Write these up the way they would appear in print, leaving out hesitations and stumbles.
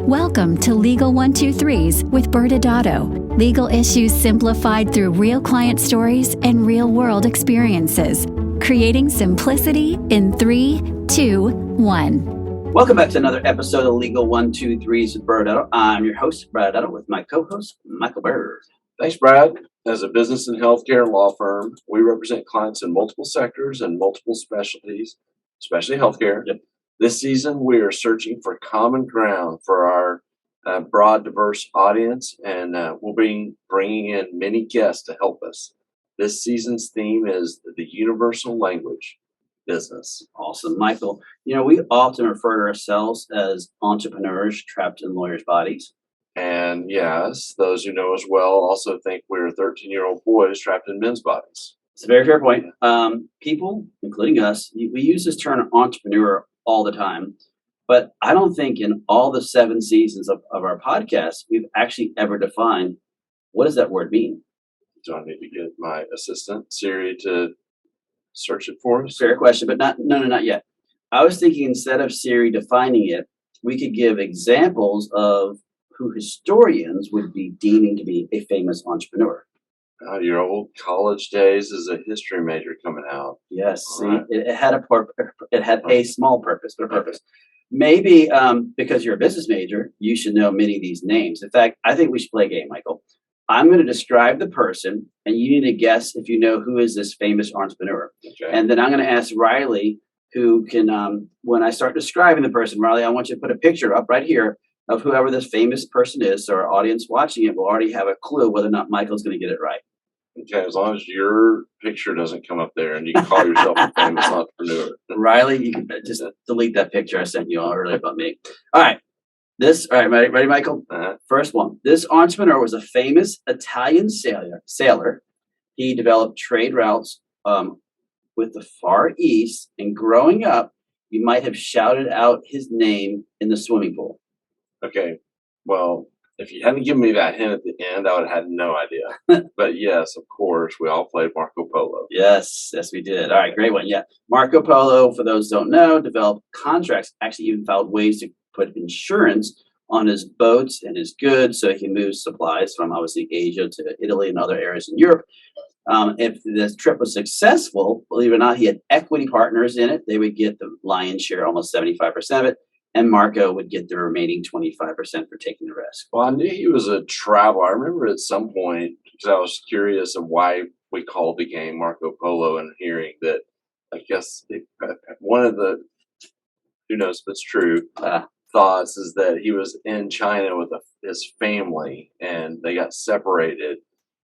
Welcome to Legal 123s with ByrdAdatto. Legal issues simplified through real client stories and real-world experiences. Creating simplicity in 3, 2, 1. Welcome back to another episode of Legal 123s with ByrdAdatto. I'm your host, ByrdAdatto, with my co-host, Michael Byrd. Thanks, Brad. As a business and healthcare law firm, we represent clients in multiple sectors and multiple specialties, especially healthcare. Yep. This season, we are searching for common ground for our broad, diverse audience, and we'll be bringing in many guests to help us. This season's theme is the universal language, business. Awesome. Michael, we often refer to ourselves as entrepreneurs trapped in lawyers' bodies. And yes, those who know us well also think we're 13-year-old boys trapped in men's bodies. It's a very fair point. People, including us, we use this term entrepreneur all the time, but I don't think in all the 7 seasons of our podcast, we've actually ever defined what does that word mean. Do I need to get my assistant, Siri, to search it for us? Fair question, but not yet. I was thinking instead of Siri defining it, we could give examples of who historians would be deeming to be a famous entrepreneur. Your old college days as a history major coming out. Yes, see, Right. it had a small purpose, but a purpose. Maybe because you're a business major, you should know many of these names. In fact, I think we should play a game, Michael. I'm going to describe the person, and you need to guess if you know who is this famous entrepreneur. Okay. And then I'm going to ask Riley, who can, when I start describing the person, Riley, I want you to put a picture up right here of whoever this famous person is, so our audience watching it will already have a clue whether or not Michael's going to get it right. Okay, as long as your picture doesn't come up there and you can call yourself a famous entrepreneur. Riley, you can just delete that picture I sent you all earlier about me. All right. Ready, Michael? First one. This entrepreneur was a famous Italian sailor. He developed trade routes with the Far East, and growing up, you might have shouted out his name in the swimming pool. Okay, well, if you hadn't given me that hint at the end, I would have had no idea. But yes, of course, we all played Marco Polo. Yes, we did. All right, great one. Yeah, Marco Polo, for those who don't know, developed contracts, actually even found ways to put insurance on his boats and his goods so he can move supplies from obviously Asia to Italy and other areas in Europe. If this trip was successful, believe it or not, he had equity partners in it. They would get the lion's share, almost 75% of it. And Marco would get the remaining 25% for taking the risk. Well, I knew he was a traveler. I remember at some point, because I was curious of why we called the game Marco Polo, and hearing that, I guess, one of the, who knows if it's true, thoughts is that he was in China with his family, and they got separated,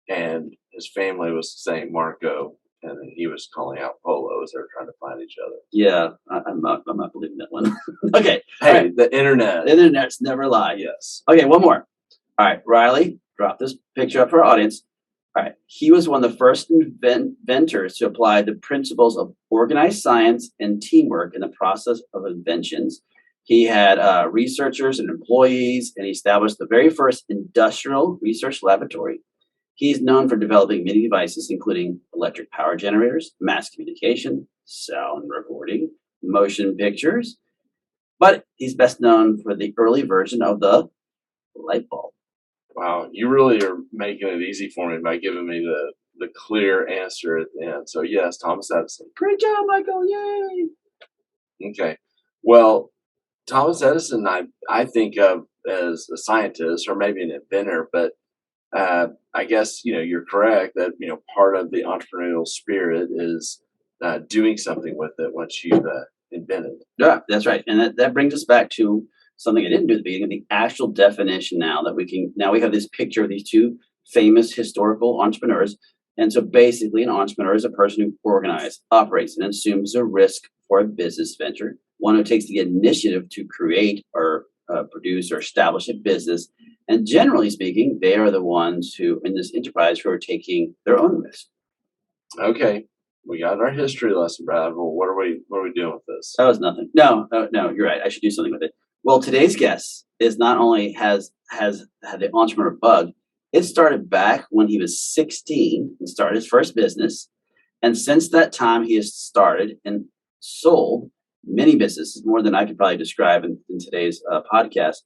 and his family was saying Marco, and then he was calling out Polo as they were trying to find each other. Yeah, I'm not believing that one. Okay. Hey, right. The internet. The internet's never lie. Yes. Okay, one more. All right, Riley, drop this picture up for our audience. All right, he was one of the first inventors to apply the principles of organized science and teamwork in the process of inventions. He had researchers and employees, and he established the very first industrial research laboratory. He's known for developing many devices, including electric power generators, mass communication, sound recording, motion pictures, but he's best known for the early version of the light bulb. Wow, you really are making it easy for me by giving me the clear answer at the end. So yes, Thomas Edison. Great job, Michael! Yay! Okay, well, Thomas Edison, I think of as a scientist or maybe an inventor, but I guess, you're correct that, part of the entrepreneurial spirit is doing something with it once you've invented. Yeah, that's right. And that brings us back to something I didn't do at the beginning, the actual definition now we have this picture of these 2 famous historical entrepreneurs. And so basically an entrepreneur is a person who organizes, operates, and assumes a risk for a business venture, one who takes the initiative to create or produce or establish a business. And generally speaking, they are the ones who, in this enterprise, who are taking their own risk. Okay, we got our history lesson, Brad. Well, what are we doing with this? That was nothing. No, you're right. I should do something with it. Well, today's guest is not only has had the entrepreneur bug, it started back when he was 16 and started his first business. And since that time, he has started and sold many businesses, more than I could probably describe in today's podcast.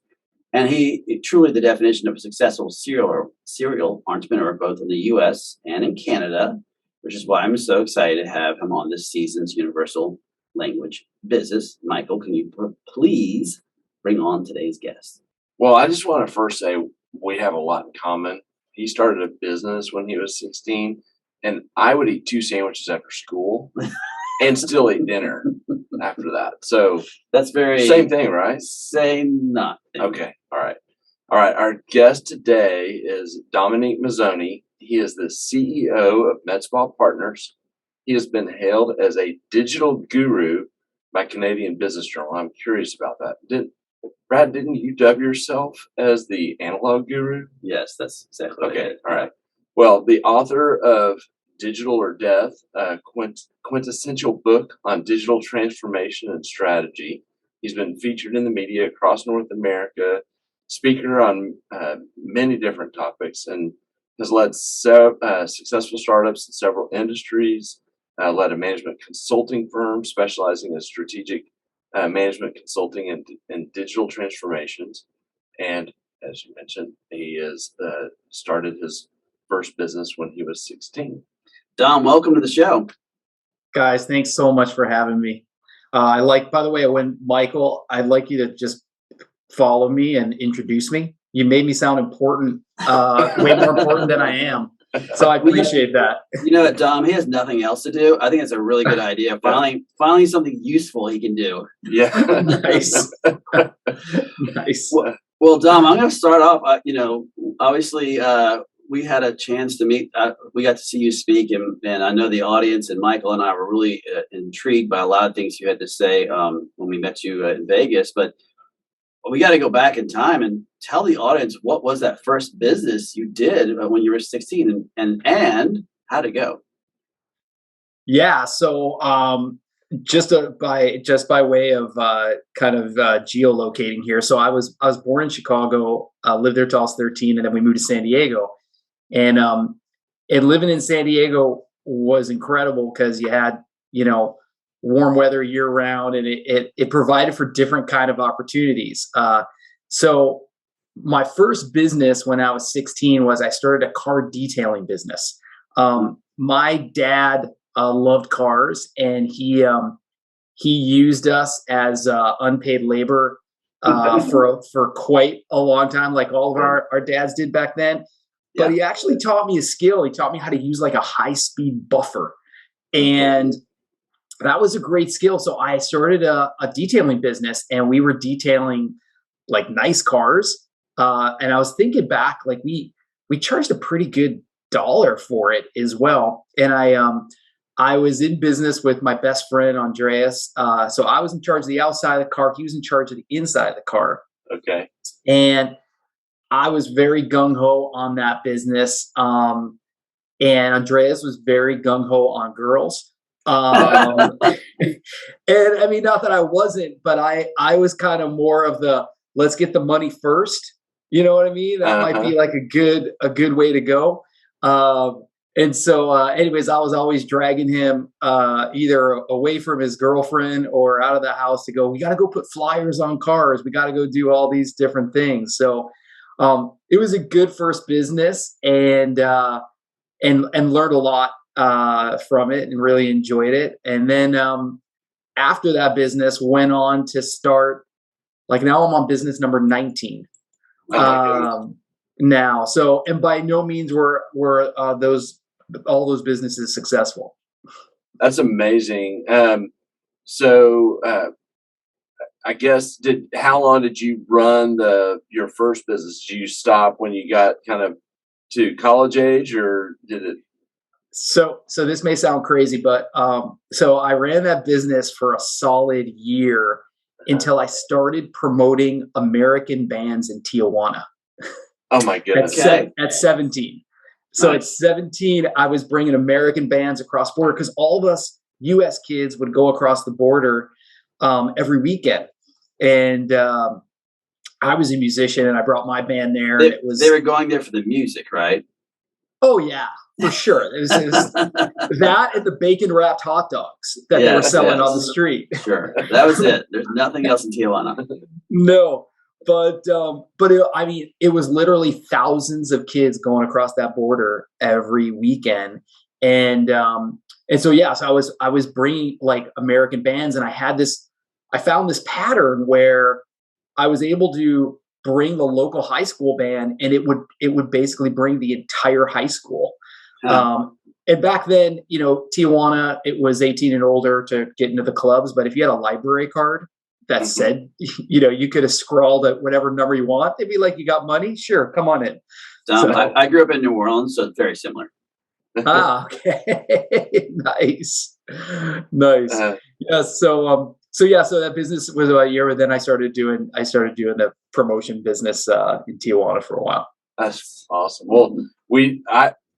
And he truly the definition of a successful serial entrepreneur, both in the U.S. and in Canada, which is why I'm so excited to have him on this season's Universal Language Business. Michael, can you please bring on today's guest? Well, I just want to first say we have a lot in common. He started a business when he was 16, and I would eat 2 sandwiches after school and still eat dinner after that. So that's very same thing, right? Same nothing. Okay. All right. Our guest today is Dominique Mazzoni. He is the CEO of MedSpa Partners. He has been hailed as a digital guru by Canadian Business Journal. I'm curious about that. Brad, didn't you dub yourself as the analog guru? Yes, that's exactly okay. All right. Well, the author of Digital or Death, a quintessential book on digital transformation and strategy. He's been featured in the media across North America, speaker on many different topics, and has led successful startups in several industries, led a management consulting firm specializing in strategic management consulting and digital transformations. And as you mentioned, he has started his first business when he was 16. Dom, welcome to the show. Guys, thanks so much for having me. By the way, when Michael, I'd like you to just follow me and introduce me. You made me sound important, way more important than I am. So I appreciate that. You know what, Dom, he has nothing else to do. I think it's a really good idea. Finally something useful he can do. Yeah. Nice. Nice. Well, Dom, I'm going to start off, obviously, we had a chance to meet. We got to see you speak, and I know the audience and Michael and I were really intrigued by a lot of things you had to say when we met you in Vegas. But we got to go back in time and tell the audience what was that first business you did when you were 16, and how'd it go? Yeah. So just by way of geolocating here. So I was born in Chicago, lived there till I was 13, and then we moved to San Diego. And living in San Diego was incredible because you had, warm weather year round, and it provided for different kind of opportunities. So my first business when I was 16 was I started a car detailing business. My dad loved cars, and he used us as unpaid labor for quite a long time, like all of our dads did back then. But he actually taught me a skill. He taught me how to use like a high-speed buffer. And that was a great skill. So I started a detailing business, and we were detailing like nice cars. And I was thinking back, like we charged a pretty good dollar for it as well. And I was in business with my best friend, Andreas. So I was in charge of the outside of the car. He was in charge of the inside of the car. Okay. And I was very gung-ho on that business. And Andreas was very gung-ho on girls. And I mean, not that I wasn't, but I was kind of more of the, let's get the money first. You know what I mean? That might be like a good way to go. And so anyways, I was always dragging him either away from his girlfriend or out of the house to go, we got to go put flyers on cars. We got to go do all these different things. So it was a good first business, and learned a lot from it and really enjoyed it. And then after that business went on to start, like now I'm on business number 19 now. So, and by no means were all those businesses successful. That's amazing. So I guess how long did you run your first business? Did you stop when you got kind of to college age, or did it? So this may sound crazy, but so I ran that business for a solid year until I started promoting American bands in Tijuana. Oh my goodness! At 17. So at 17, I was bringing American bands across border because all of us U.S. kids would go across the border every weekend, and I was a musician, and I brought my band there. They were going there for the music, right? Oh yeah, for sure. It was that and the bacon wrapped hot dogs that they were selling on the street. Sure, that was it. There's nothing else in Tijuana. No. I mean, it was literally thousands of kids going across that border every weekend. So I was bringing like American bands, and I found this pattern where I was able to bring the local high school band, and it would basically bring the entire high school. And back then, Tijuana, it was 18 and older to get into the clubs. But if you had a library card that said, you could have scrawled at whatever number you want, they'd be like, "You got money? Sure, come on in." I grew up in New Orleans, so it's very similar. Okay. Nice. Yeah. So that business was about a year, but then I started doing the promotion business in Tijuana for a while. That's awesome. Well,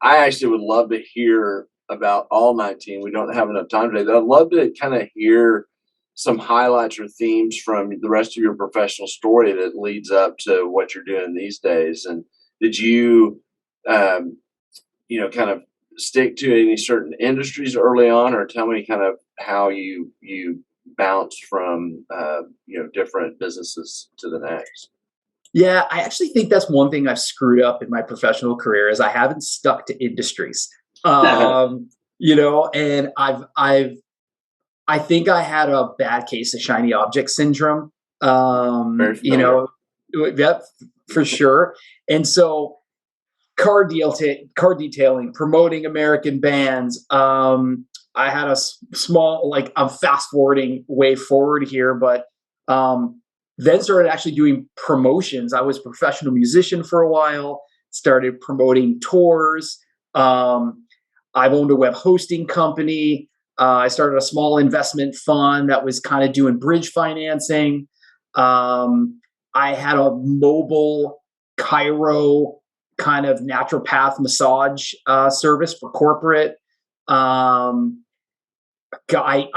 I actually would love to hear about all 19. We don't have enough time today, but I'd love to kind of hear some highlights or themes from the rest of your professional story that leads up to what you're doing these days. And did you, kind of stick to any certain industries early on, or tell me kind of how you bounced from, different businesses to the next? Yeah, I actually think that's one thing I've screwed up in my professional career is I haven't stuck to industries. And I think I had a bad case of shiny object syndrome. Yep, for sure. And so car detailing, promoting American bands. I had a small, I'm fast forwarding way forward here, but then started actually doing promotions. I was a professional musician for a while, started promoting tours. I've owned a web hosting company. I started a small investment fund that was kind of doing bridge financing. I had a mobile chiro kind of naturopath massage service for corporate. I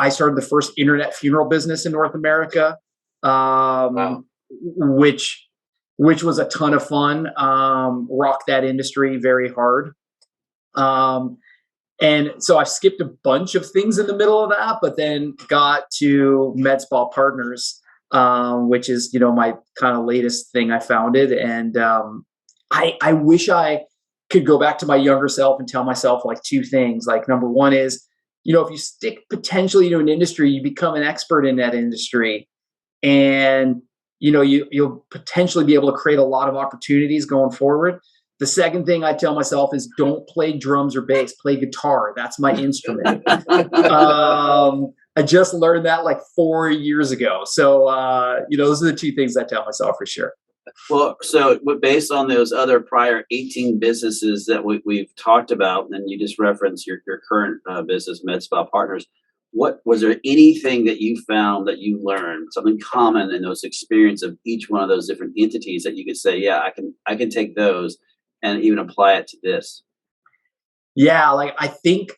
started the first internet funeral business in North America. Wow. which was a ton of fun. Rocked that industry very hard. And so I skipped a bunch of things in the middle of that, but then got to MedSpa Partners, which is, my kind of latest thing I founded. And I wish I could go back to my younger self and tell myself like two things. Like number one is, if you stick potentially to an industry, you become an expert in that industry. And, you'll potentially be able to create a lot of opportunities going forward. The second thing I tell myself is don't play drums or bass, play guitar. That's my instrument. I just learned that like 4 years ago. So, those are the two things I tell myself for sure. Well, so based on those other prior 18 businesses that we've talked about, and you just referenced your current business, MedSpa Partners, what was there anything that you found that you learned, something common in those experience of each one of those different entities that you could say, yeah, I can take those and even apply it to this? Yeah, I think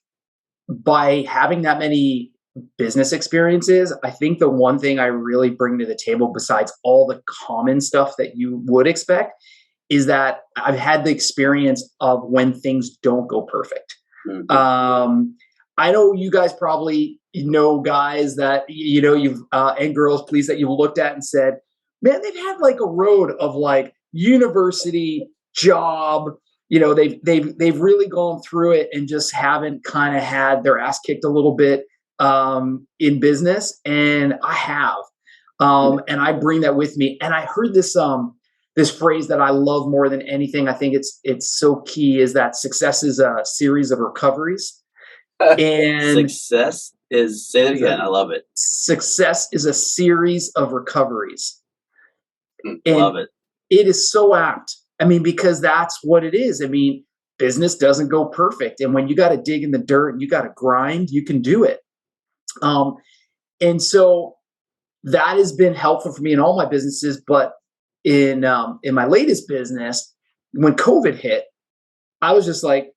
by having that many business experiences, I think the one thing I really bring to the table, besides all the common stuff that you would expect, is that I've had the experience of when things don't go perfect. Mm-hmm. I know you guys probably know guys that, you've, and girls, please, that you've looked at and said, man, they've had like a road of like university, job, they've really gone through it and just haven't kind of had their ass kicked a little bit in business. And I have, and I bring that with me. And I heard this phrase that I love more than anything. I think it's so key, is that success is a series of recoveries. And success is, say it again, I love it. Success is a series of recoveries. Love it. It is so apt. I mean, because that's what it is. I mean, business doesn't go perfect. And when you got to dig in the dirt and you got to grind, you can do it. And so that has been helpful for me in all my businesses. But in my latest business, when COVID hit, I was just like,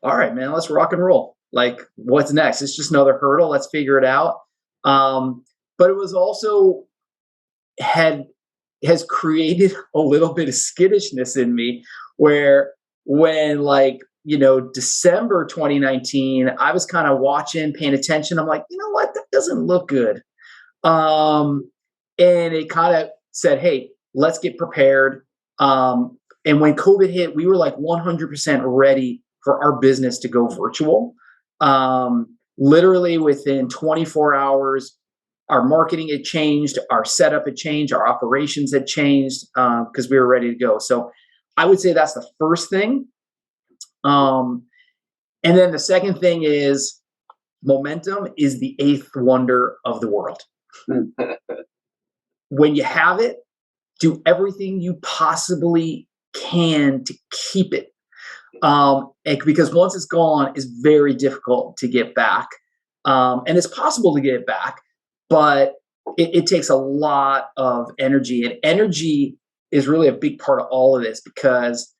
all right, man, let's rock and roll. Like, what's next? It's just another hurdle. Let's figure it out. But it was also has created a little bit of skittishness in me, where when December 2019, I was kind of watching, paying attention. I'm like, you know what? That doesn't look good. And it kind of said, hey, let's get prepared. And when COVID hit, we were like 100% ready for our business to go virtual. Literally within 24 hours, our marketing had changed, our setup had changed, our operations had changed, because we were ready to go. So I would say that's the first thing. And then the second thing is momentum is the eighth wonder of the world. When you have it, do everything you possibly can to keep it. Because once it's gone, it's very difficult to get back. And it's possible to get it back, but it takes a lot of energy. And energy is really a big part of all of this, because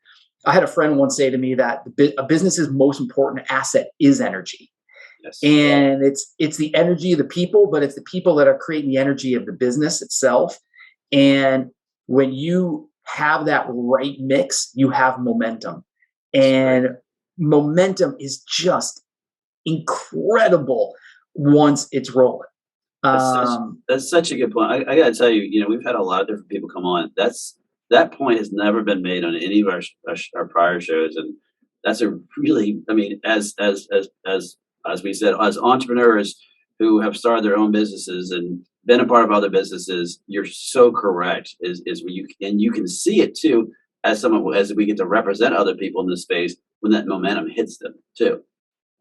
I had a friend once say to me that a business's most important asset is energy. Yes. And it's the energy of the people, but it's the people that are creating the energy of the business itself. And when you have that right mix, you have momentum. And momentum is just incredible once it's rolling. That's such a good point. I got to tell you, we've had a lot of different people come on. That point has never been made on any of our prior shows, and that's a really, as we said, as entrepreneurs who have started their own businesses and been a part of other businesses, you're so correct. Is when you can see it too, as we get to represent other people in this space when that momentum hits them too.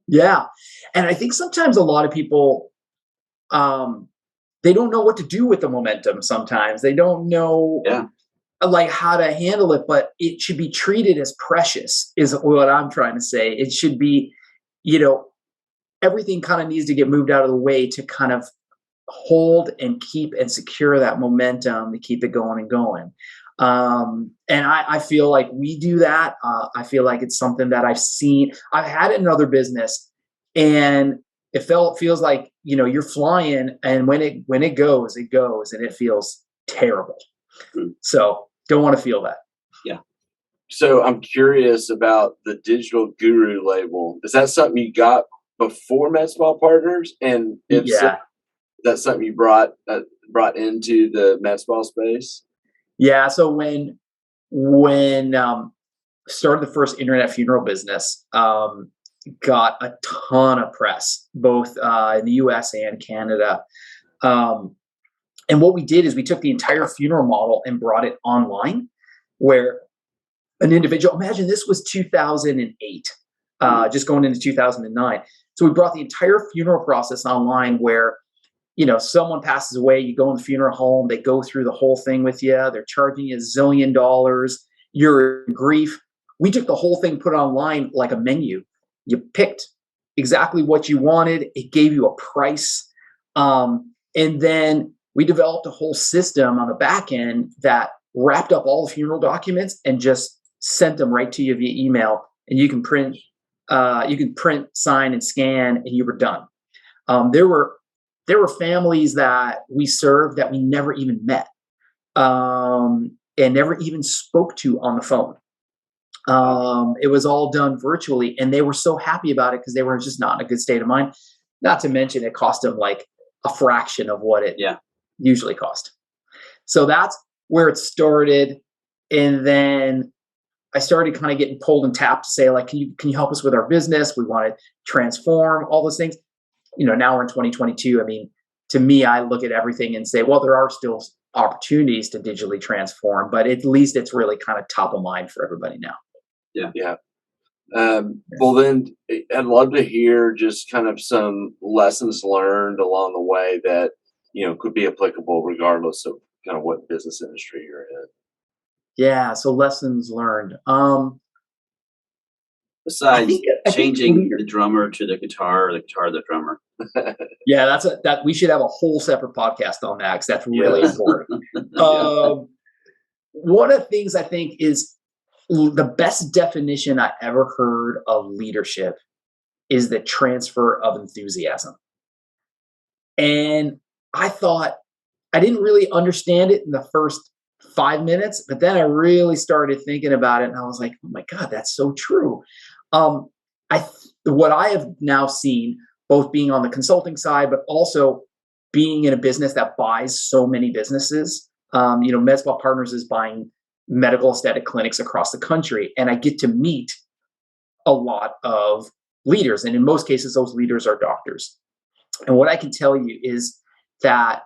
Yeah, and I think sometimes a lot of people, they don't know what to do with the momentum. Sometimes they don't know, like, how to handle it. But it should be treated as precious, is what I'm trying to say. It should be, everything kind of needs to get moved out of the way to kind of hold and keep and secure that momentum to keep it going and going. And I feel like we do that. I feel like it's something that I've had it in another business, and it feels like, you're flying, and when it goes, and it feels terrible. So don't want to feel that. Yeah. So I'm curious about the digital guru label. Is that something you got before MedSpa Partners? And if so, that's something you brought into the MedSpa space? Yeah. So when started the first internet funeral business, got a ton of press, both in the US and Canada. And what we did is we took the entire funeral model and brought it online, where an individual, imagine this was 2008, just going into 2009. So we brought the entire funeral process online, where, someone passes away, you go in the funeral home, they go through the whole thing with you. They're charging you $1 zillion. You're in grief. We took the whole thing, put it online like a menu. You picked exactly what you wanted. It gave you a price. And then we developed a whole system on the back end that wrapped up all the funeral documents and just sent them right to you via email. And you can print, sign, and scan, and you were done. There were families that we served that we never even met, and never even spoke to on the phone. It was all done virtually, and they were so happy about it because they were just not in a good state of mind. Not to mention it cost them like a fraction of what it usually cost. So that's where it started. And then I started kind of getting pulled and tapped to say, like, can you help us with our business? We want to transform all those things. Now we're in 2022. To me, I look at everything and say, well, there are still opportunities to digitally transform, but at least it's really kind of top of mind for everybody now. Yeah. Well, then I'd love to hear just kind of some lessons learned along the way that, could be applicable regardless of kind of what business industry you're in. Yeah. So lessons learned. Besides changing the drummer to the guitar, or the guitar to the drummer. Yeah, that we should have a whole separate podcast on that, because that's really important. One of the things I think is the best definition I ever heard of leadership is the transfer of enthusiasm. And I thought I didn't really understand it in the first 5 minutes, but then I really started thinking about it, and I was like, oh my God, that's so true. What I have now seen, both being on the consulting side, but also being in a business that buys so many businesses, MedSpa Partners is buying medical aesthetic clinics across the country, and I get to meet a lot of leaders. And in most cases, those leaders are doctors. And what I can tell you is that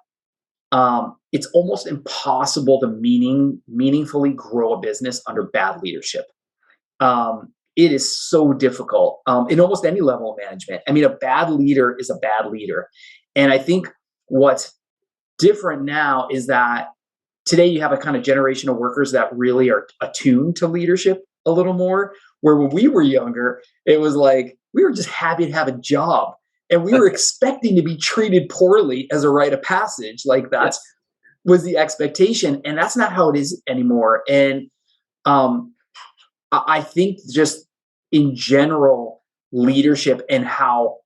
it's almost impossible to meaningfully grow a business under bad leadership. It is so difficult in almost any level of management. I mean, a bad leader is a bad leader. And I think what's different now is that today you have a kind of generation of workers that really are attuned to leadership a little more, where when we were younger, it was like, we were just happy to have a job and we were expecting to be treated poorly as a rite of passage. Like that was the expectation. And that's not how it is anymore. And I think just in general, leadership and how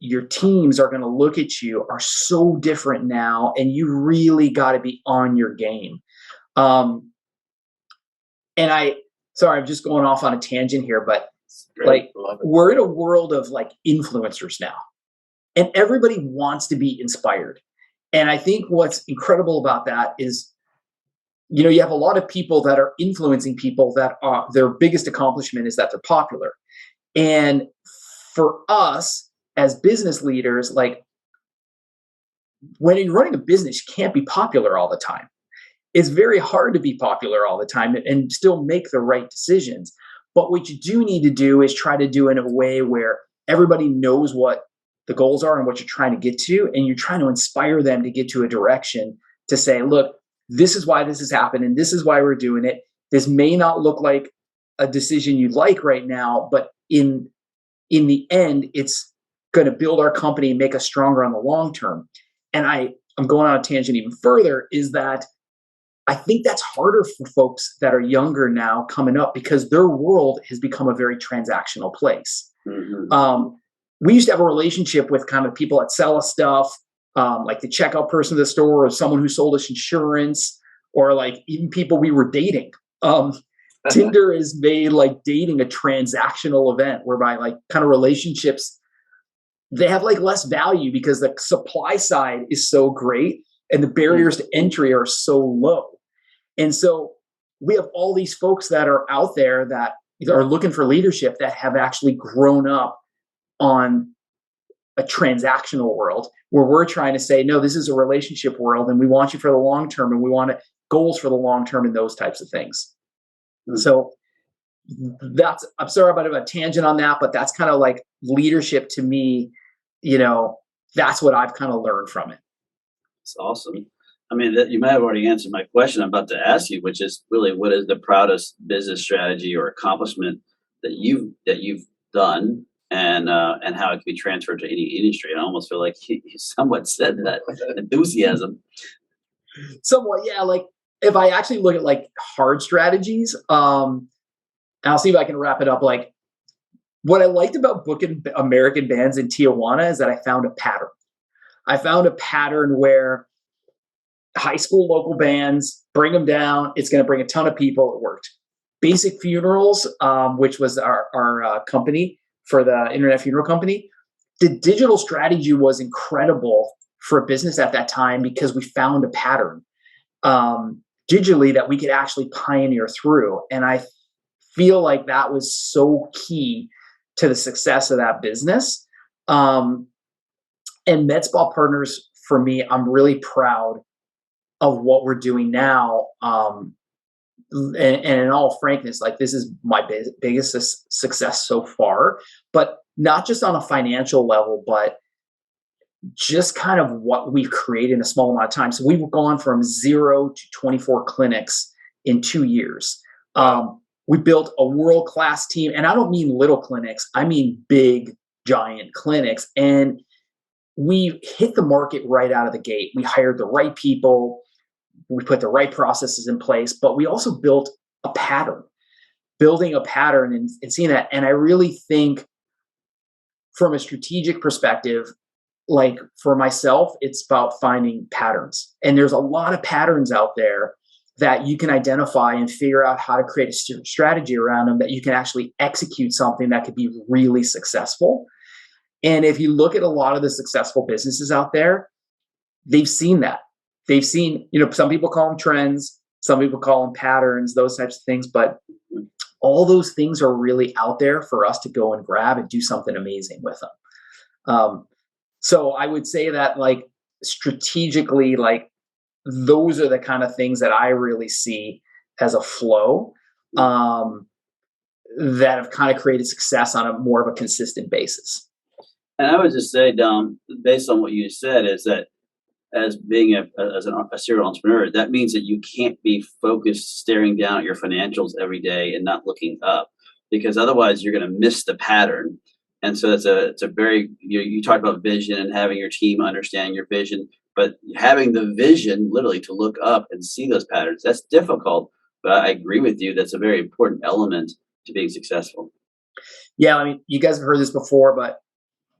your teams are going to look at you are so different now, and you really got to be on your game. And sorry, I'm just going off on a tangent here, but like we're in a world of like influencers now, and everybody wants to be inspired. And I think what's incredible about that is, you have a lot of people that are influencing people that their biggest accomplishment is that they're popular. And for us as business leaders, like when you're running a business, you can't be popular all the time. It's very hard to be popular all the time and still make the right decisions. But what you do need to do is try to do it in a way where everybody knows what the goals are and what you're trying to get to. And you're trying to inspire them to get to a direction to say, look, this is why this is happening. This is why we're doing it. This may not look like a decision you like right now, but in the end, it's going to build our company and make us stronger on the long term. And I'm going on a tangent even further, is that I think that's harder for folks that are younger now coming up because their world has become a very transactional place. Mm-hmm. We used to have a relationship with kind of people that sell us stuff, like the checkout person of the store or someone who sold us insurance, or like even people we were dating. Tinder has made like dating a transactional event whereby like kind of relationships, they have like less value because the supply side is so great and the barriers to entry are so low. And so we have all these folks that are out there that are looking for leadership that have actually grown up on a transactional world where we're trying to say, no, this is a relationship world and we want you for the long term and we want goals for the long term and those types of things. So I'm sorry about a tangent on that, but that's kind of like leadership to me, that's what I've kind of learned from it. It's awesome. I mean, you might have already answered my question I'm about to ask you, which is really, what is the proudest business strategy or accomplishment that you've done, and how it can be transferred to any industry? And I almost feel like you somewhat said that enthusiasm. Somewhat, yeah. Like if I actually look at like hard strategies, and I'll see if I can wrap it up. Like what I liked about booking American bands in Tijuana is that I found a pattern. I found a pattern where high school local bands, bring them down. It's going to bring a ton of people. It worked. Basic Funerals, which was our company for the internet funeral company. The digital strategy was incredible for a business at that time because we found a pattern digitally that we could actually pioneer through. And I feel like that was so key to the success of that business. And MedSpa Partners, for me, I'm really proud of what we're doing now. And in all frankness, like this is my biggest success so far, but not just on a financial level, but just kind of what we've created in a small amount of time. So we've gone from 0 to 24 clinics in 2 years. We built a world-class team, and I don't mean little clinics. I mean big, giant clinics. And we hit the market right out of the gate. We hired the right people. We put the right processes in place, but we also built a pattern, building a pattern and seeing that. And I really think from a strategic perspective, like for myself, it's about finding patterns. And there's a lot of patterns out there that you can identify and figure out how to create a strategy around them that you can actually execute something that could be really successful. And if you look at a lot of the successful businesses out there, they've seen that. they've seen, some people call them trends, some people call them patterns, those types of things, but all those things are really out there for us to go and grab and do something amazing with them. So I would say that, like, strategically, like, those are the kind of things that I really see as a flow, that have kind of created success on a more of a consistent basis. And I would just say, Dom, based on what you said, is that as being a serial entrepreneur, that means that you can't be focused staring down at your financials every day and not looking up, because otherwise you're going to miss the pattern. And so it's a very, you talked about vision and having your team understand your vision, but having the vision literally to look up and see those patterns, that's difficult. But I agree with you. That's a very important element to being successful. Yeah. I mean, you guys have heard this before, but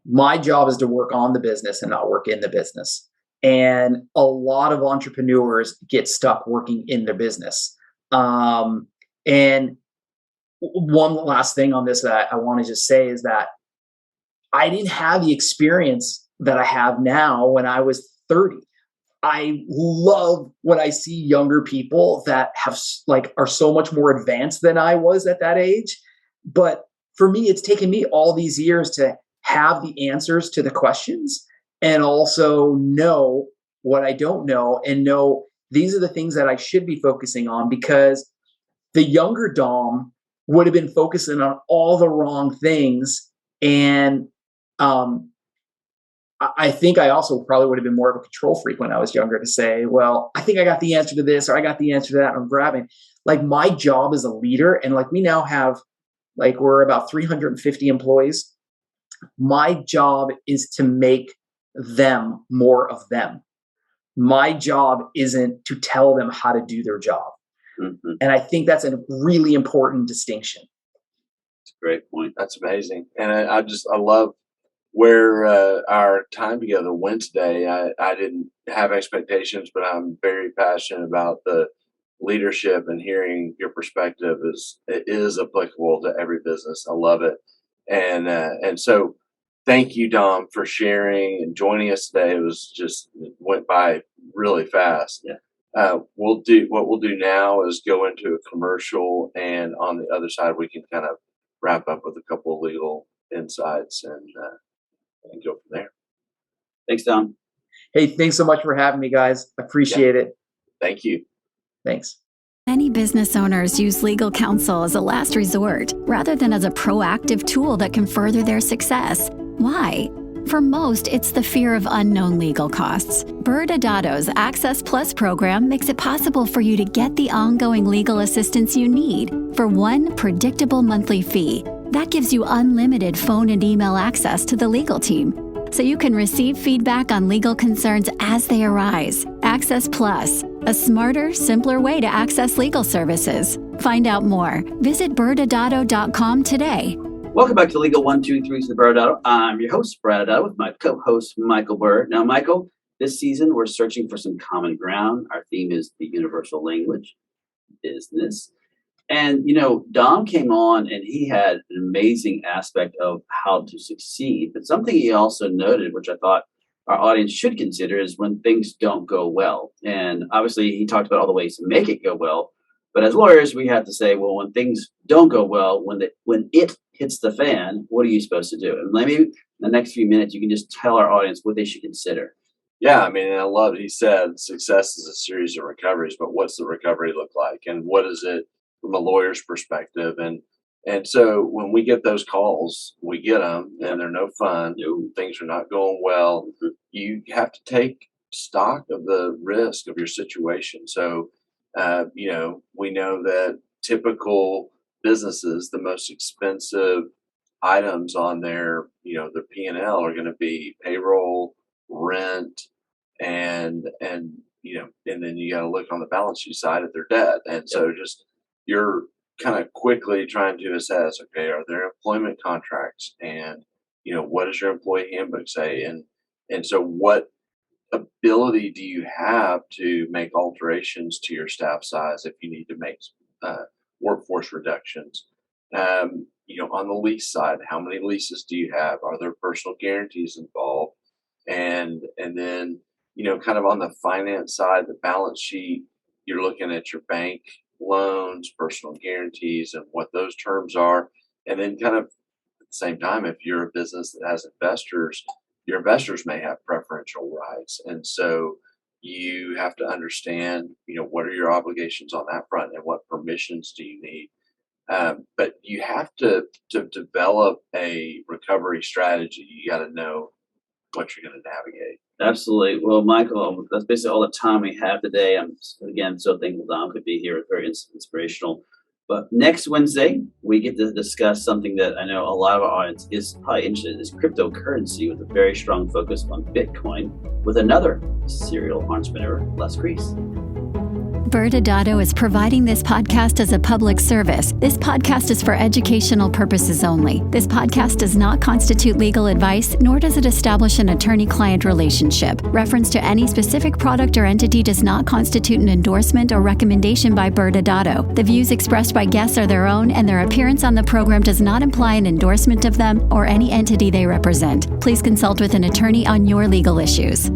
my job is to work on the business and not work in the business. And a lot of entrepreneurs get stuck working in their business. And one last thing on this that I want to just say is that I didn't have the experience that I have now when I was 30. I love when I see younger people that are so much more advanced than I was at that age. But for me, it's taken me all these years to have the answers to the questions and also know what I don't know and know these are the things that I should be focusing on, because the younger Dom would have been focusing on all the wrong things. And I think I also probably would have been more of a control freak when I was younger to say, well, I think I got the answer to this, or I got the answer to that, I'm grabbing. Like, my job as a leader, and like we now have, like, we're about 350 employees. My job is to make them more of them. My job isn't to tell them how to do their job. Mm-hmm. And I think that's a really important distinction. That's a great point. That's amazing. And I love where our time together went today. I didn't have expectations, but I'm very passionate about the leadership, and hearing your perspective is applicable to every business. I love it. And so thank you, Dom, for sharing and joining us today. It went by really fast. Yeah. What we'll do now is go into a commercial, and on the other side, we can kind of wrap up with a couple of legal insights and go from there. Thanks, Dom. Hey, thanks so much for having me, guys. Appreciate it. Thank you. Thanks. Many business owners use legal counsel as a last resort rather than as a proactive tool that can further their success. Why? For most, it's the fear of unknown legal costs. ByrdAdatto's Access Plus program makes it possible for you to get the ongoing legal assistance you need for one predictable monthly fee. That gives you unlimited phone and email access to the legal team, so you can receive feedback on legal concerns as they arise. Access Plus, a smarter, simpler way to access legal services. Find out more. Visit ByrdAdatto.com today. Welcome back to Legal 123's the ByrdAdatto. I'm your host, ByrdAdatto, with my co-host, Michael Byrd. Now, Michael, this season we're searching for some common ground. Our theme is the universal language, business. And, Dom came on and he had an amazing aspect of how to succeed. But something he also noted, which I thought our audience should consider, is when things don't go well. And obviously he talked about all the ways to make it go well. But as lawyers, we have to say, well, when things don't go well, when it hits the fan, what are you supposed to do? And maybe in the next few minutes, you can just tell our audience what they should consider. Yeah, I mean, I love it. He said success is a series of recoveries, but what's the recovery look like? And what is it from a lawyer's perspective? And so when we get those calls, we get them and they're no fun. Things are not going well. Mm-hmm. You have to take stock of the risk of your situation. So, we know that typical businesses, the most expensive items on their P&L are going to be payroll, rent, and then you got to look on the balance sheet side at their debt. And so just you're kind of quickly trying to assess, okay, are there employment contracts, and what does your employee handbook say, and so what ability do you have to make alterations to your staff size if you need to make workforce reductions? On the lease side, how many leases do you have? Are there personal guarantees involved? And then kind of on the finance side, the balance sheet, you're looking at your bank loans, personal guarantees, and what those terms are. And then kind of at the same time, if you're a business that has investors, your investors may have preferential rights. And so you have to understand, what are your obligations on that front and what permissions do you need? But you have to develop a recovery strategy. You got to know what you're going to navigate. Absolutely. Well, Michael, that's basically all the time we have today. I'm, again, so thankful Dom could be here. It's very inspirational. But next Wednesday, we get to discuss something that I know a lot of our audience is probably interested in, is cryptocurrency, with a very strong focus on Bitcoin, with another serial entrepreneur, Les Crease. ByrdAdatto is providing this podcast as a public service. This podcast is for educational purposes only. This podcast does not constitute legal advice, nor does it establish an attorney-client relationship. Reference to any specific product or entity does not constitute an endorsement or recommendation by ByrdAdatto. The views expressed by guests are their own, and their appearance on the program does not imply an endorsement of them or any entity they represent. Please consult with an attorney on your legal issues.